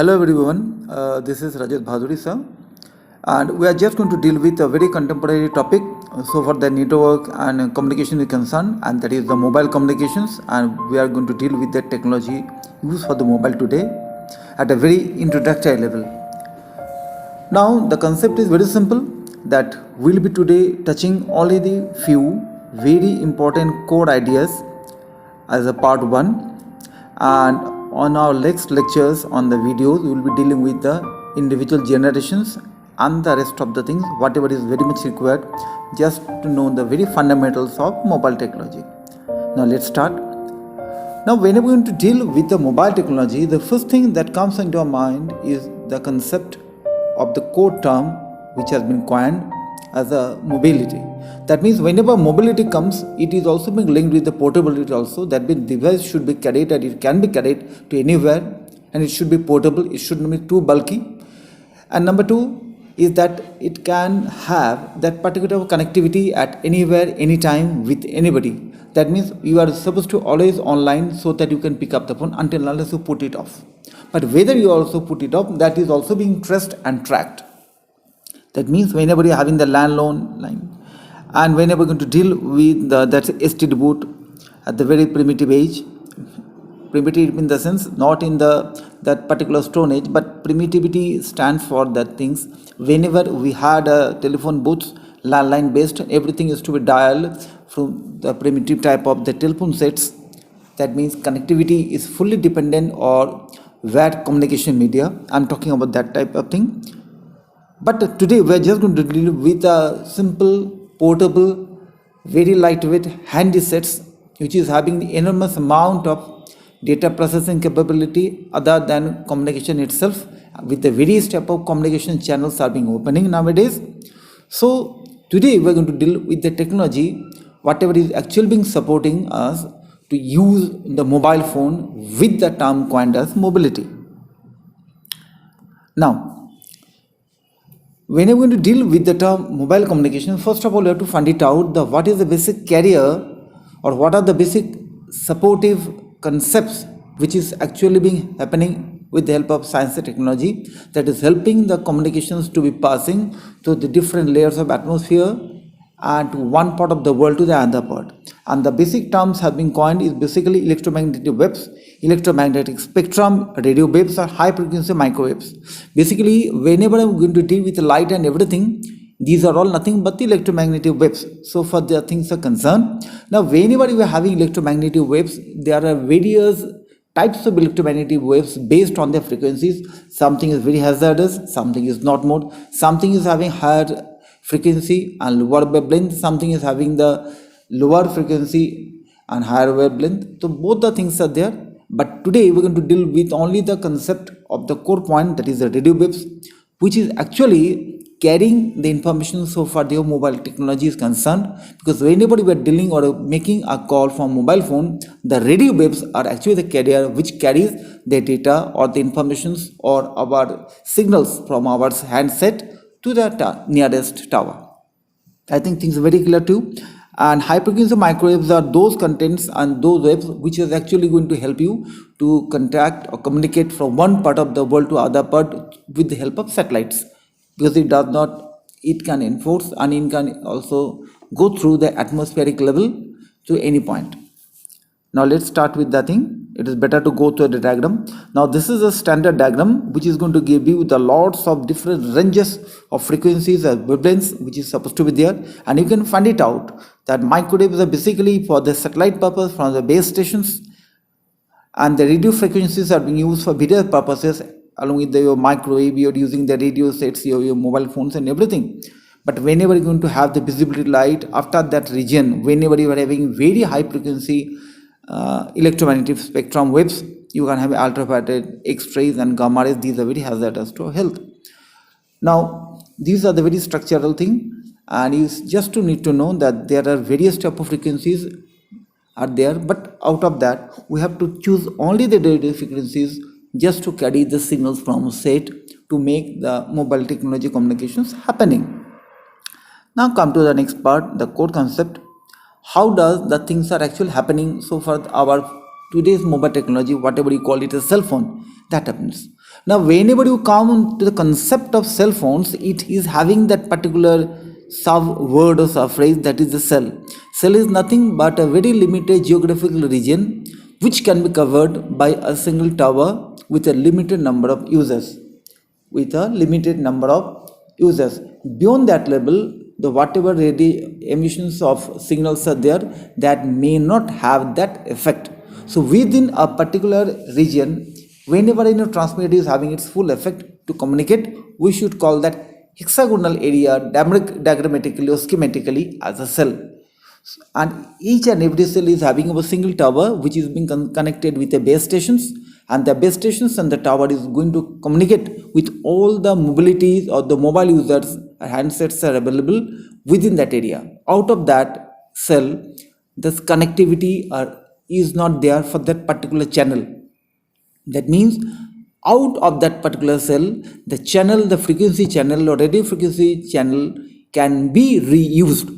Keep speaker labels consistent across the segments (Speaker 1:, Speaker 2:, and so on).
Speaker 1: Hello everyone, this is Rajat Bhaduri sir, and we are just going to deal with a very contemporary topic so far the network and communication is concerned, and that is the mobile communications, and we are going to deal with the technology used for the mobile today at a very introductory level. Now the concept is very simple, that we'll be today touching only the few very important core ideas as a part 1, and on our next lectures on the videos we will be dealing with the individual generations and the rest of the things whatever is very much required just to know the very fundamentals of mobile technology. Now let's start. Now whenever we're going to deal with the mobile technology, the first thing that comes into our mind is the concept of the core term which has been coined as a mobility. That means whenever mobility comes, it is also being linked with the portability also. That means device should be carried and it can be carried to anywhere, and it should be portable, it should not be too bulky. And number 2 is that it can have that particular connectivity at anywhere, anytime with anybody. That means you are supposed to always online so that you can pick up the phone until unless you put it off. But whether you also put it off, that is also being traced and tracked. That means whenever you are having the landline line, and whenever you're going to deal with that's STD boot at the very primitive age, primitive in the sense not in that particular stone age, but primitivity stands for that things. Whenever we had a telephone booth, landline based, everything is to be dialed from the primitive type of the telephone sets. That means connectivity is fully dependent on wire communication media. I'm talking about that type of thing. But today we are just going to deal with a simple, portable, very lightweight handy sets which is having the enormous amount of data processing capability other than communication itself, with the various type of communication channels are being opening nowadays. So today we are going to deal with the technology, whatever is actually being supporting us to use the mobile phone with the term coined as mobility. Now, when you're going to deal with the term mobile communication, first of all you have to find it out what is the basic carrier or what are the basic supportive concepts which is actually being happening with the help of science and technology, that is helping the communications to be passing through the different layers of atmosphere and to one part of the world to the other part. And the basic terms have been coined is basically electromagnetic waves, electromagnetic spectrum, radio waves, or high frequency microwaves. Basically, whenever I'm going to deal with the light and everything, these are all nothing but the electromagnetic waves. So far the things are concerned. Now whenever you are having electromagnetic waves, there are various types of electromagnetic waves based on their frequencies. Something is very hazardous, something is not more, something is having higher frequency and lower wavelength, something is having the lower frequency and higher wavelength. So both the things are there, but today we're going to deal with only the concept of the core point, that is the radio waves, which is actually carrying the information so far the mobile technology is concerned. Because whenever we are dealing or making a call from mobile phone, the radio waves are actually the carrier which carries the data or the informations or our signals from our handset to the nearest tower. I think things are very clear too. And high frequency microwaves are those contents and those waves which is actually going to help you to contact or communicate from one part of the world to other part with the help of satellites, because it can enforce and it can also go through the atmospheric level to any point. Now let's start with the thing. It is better to go through the diagram. Now this is a standard diagram which is going to give you the lots of different ranges of frequencies and wavelengths which is supposed to be there, and you can find it out that microwaves are basically for the satellite purpose from the base stations, and the radio frequencies are being used for various purposes. Along with your microwave, you're using the radio sets, your mobile phones and everything. But whenever you're going to have the visibility light after that region, whenever you are having very high frequency electromagnetic spectrum waves, you can have ultraviolet, X-rays and gamma rays. These are very hazardous to health. Now these are the very structural thing, and you just to need to know that there are various type of frequencies are there, but out of that we have to choose only the radio frequencies just to carry the signals from set to make the mobile technology communications happening. Now come to the next part, the core concept. How does the things are actually happening so far our today's mobile technology, whatever you call it a cell phone, that happens. Now, whenever you come to the concept of cell phones, it is having that particular sub word or sub phrase, that is the cell. Cell is nothing but a very limited geographical region which can be covered by a single tower with a limited number of users. Beyond that level, the whatever emissions of signals are there, that may not have that effect. So within a particular region, whenever transmitter is having its full effect to communicate, we should call that hexagonal area diagrammatically or schematically as a cell. And each and every cell is having a single tower which is being connected with the base stations, and the base stations and the tower is going to communicate with all the mobilities or the mobile users. Handsets are available within that area. Out of that cell, this connectivity is not there for that particular channel. That means out of that particular cell, the channel, the frequency channel or radio frequency channel can be reused.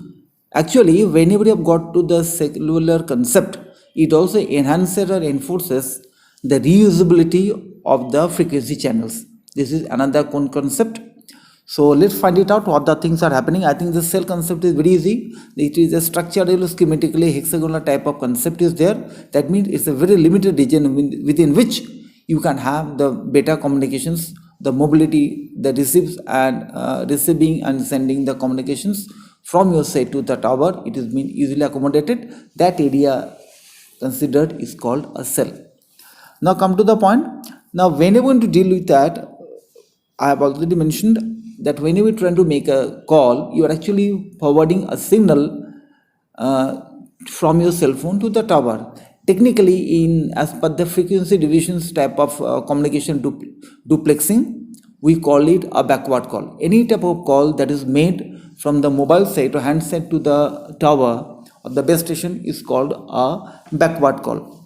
Speaker 1: Actually, whenever you have got to the cellular concept, it also enhances or enforces the reusability of the frequency channels. This is another concept. So let's find it out what the things are happening. I think the cell concept is very easy. It is a structural, schematically hexagonal type of concept is there. That means it's a very limited region within which you can have the beta communications, the mobility, the receives and receiving and sending the communications from your side to the tower. It is being easily accommodated. That area considered is called a cell. Now come to the point. Now when you're going to deal with that, I have already mentioned that when you are trying to make a call, you are actually forwarding a signal from your cell phone to the tower. Technically, as per the frequency divisions type of communication duplexing, we call it a backward call. Any type of call that is made from the mobile site or handset to the tower or the base station is called a backward call.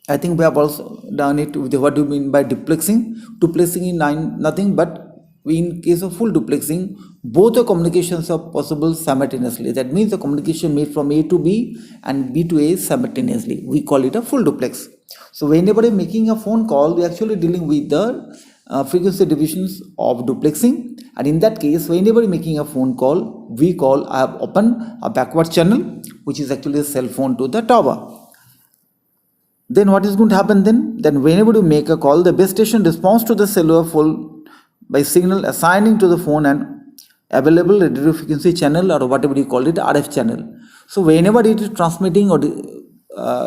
Speaker 1: I think we have also done it with what do you mean by duplexing. Duplexing is nothing but in case of full duplexing, both the communications are possible simultaneously. That means the communication made from A to B and B to A simultaneously. We call it a full duplex. So whenever you're making a phone call, we're actually dealing with the frequency divisions of duplexing. And in that case, whenever you're making a phone call, I have opened a backward channel, which is actually a cell phone to the tower. Then what is going to happen then? Then whenever you make a call, the base station responds to the cellular phone by signal assigning to the phone an available radio frequency channel or whatever you call it, RF channel. So whenever it is transmitting or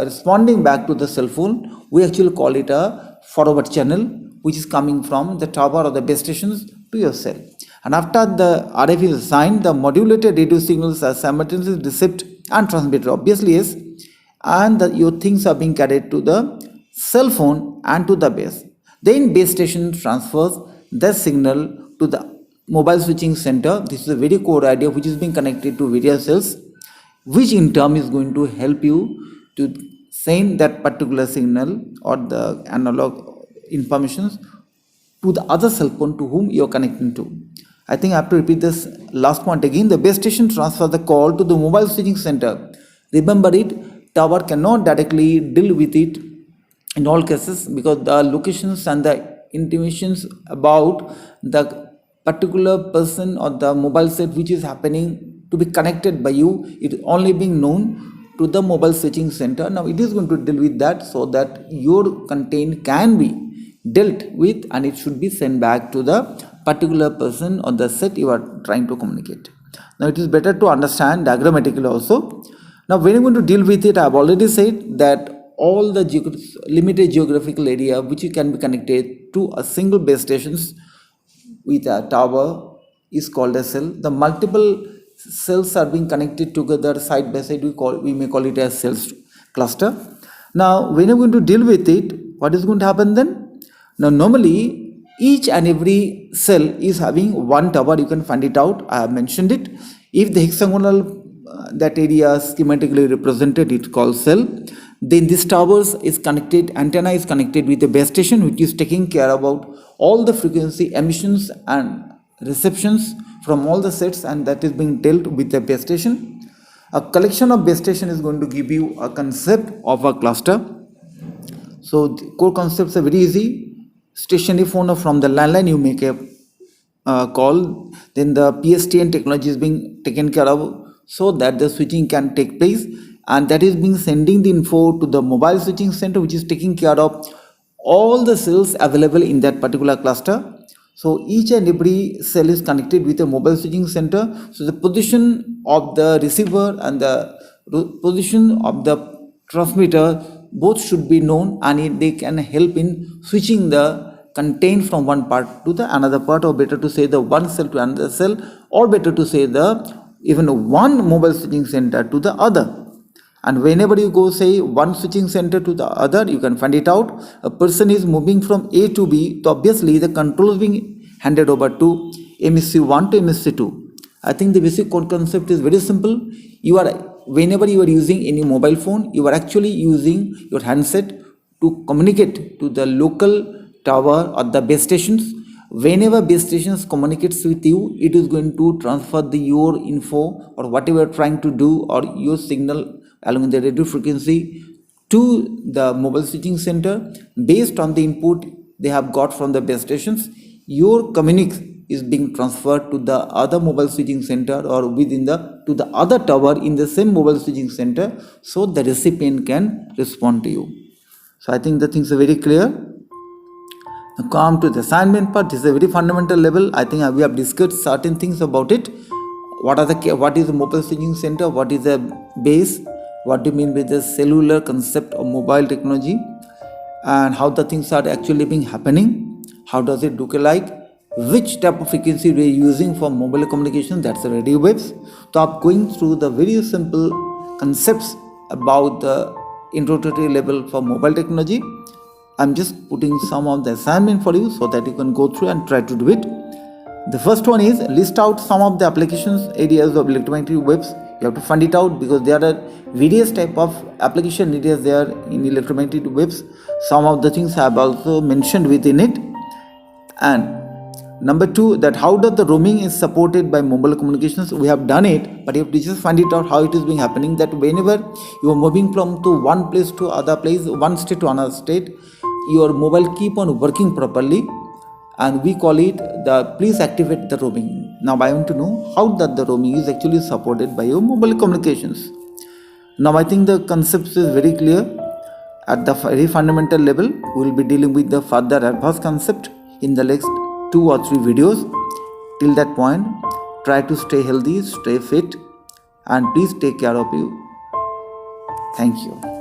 Speaker 1: responding back to the cell phone, we actually call it a forward channel, which is coming from the tower or the base stations to your cell. And after the RF is assigned, the modulated radio signals are simultaneously received and transmitted. Obviously, yes. And your things are being carried to the cell phone and to the base. Then base station transfers the signal to the mobile switching center. This is a very core idea which is being connected to various cells, which in turn is going to help you to send that particular signal or the analog informations to the other cell phone to whom you are connecting to. I think I have to repeat this last point again. The base station transfers the call to the mobile switching center. Remember it, tower cannot directly deal with it in all cases because the locations and the intimations about the particular person or the mobile set which is happening to be connected by you, it is only being known to the mobile switching center. Now it is going to deal with that so that your content can be dealt with and it should be sent back to the particular person or the set you are trying to communicate. Now it is better to understand diagrammatically also. Now when you're going to deal with it, I have already said that all the limited geographical area which you can be connected to a single base stations with a tower is called a cell. The multiple cells are being connected together side by side. We may call it a cell cluster. Now when you're going to deal with it, what is going to happen then? Now normally each and every cell is having one tower. You can find it out. I have mentioned it. If the hexagonal that area schematically represented, it's called cell. Then this towers is connected, antenna is connected with the base station which is taking care about all the frequency emissions and receptions from all the sets, and that is being dealt with the base station. A collection of base station is going to give you a concept of a cluster. So the core concepts are very easy. stationary phone or from the landline you make a call, then the PSTN technology is being taken care of so that the switching can take place, and that is being sending the info to the mobile switching center, which is taking care of all the cells available in that particular cluster. So each and every cell is connected with a mobile switching center. So the position of the receiver and the position of the transmitter both should be known, and they can help in switching the content from one part to the another part, or better to say the one cell to another cell, or better to say the even one mobile switching center to the other. And whenever you go say one switching center to the other, you can find it out. A person is moving from A to B, so obviously the control is being handed over to MSC1 to MSC2. I think the basic code concept is very simple. Whenever you are using any mobile phone, you are actually using your handset to communicate to the local tower or the base stations. Whenever base stations communicates with you, it is going to transfer your info or whatever you are trying to do, or your signal along the radio frequency to the mobile switching center. Based on the input they have got from the base stations, your communique is being transferred to the other mobile switching center or to the other tower in the same mobile switching center, so the recipient can respond to you. So I think the things are very clear. Now come to the assignment part. This is a very fundamental level. I think we have discussed certain things about it. What is the mobile switching center? What is the base? What do you mean by the cellular concept of mobile technology, and how the things are actually being happening? How does it look like? Which type of frequency we are using for mobile communication? That's the radio waves. So I'm going through the very simple concepts about the introductory level for mobile technology. I'm just putting some of the assignment for you so that you can go through and try to do it. The first one is list out some of the applications areas of electromagnetic waves. You have to find it out because there are various type of application areas there in electromagnetic waves. Some of the things I have also mentioned within it. And number two, that how does the roaming is supported by mobile communications? We have done it, but you have to just find it out how it is being happening. That whenever you are moving from to one place to other place, one state to another state, your mobile keep on working properly, and we call it the please activate the roaming. Now I want to know how that the roaming is actually supported by your mobile communications. Now I think the concept is very clear. At the very fundamental level, we will be dealing with the further advanced concept in the next 2 or 3 videos. Till that point, try to stay healthy, stay fit, and please take care of you. Thank you.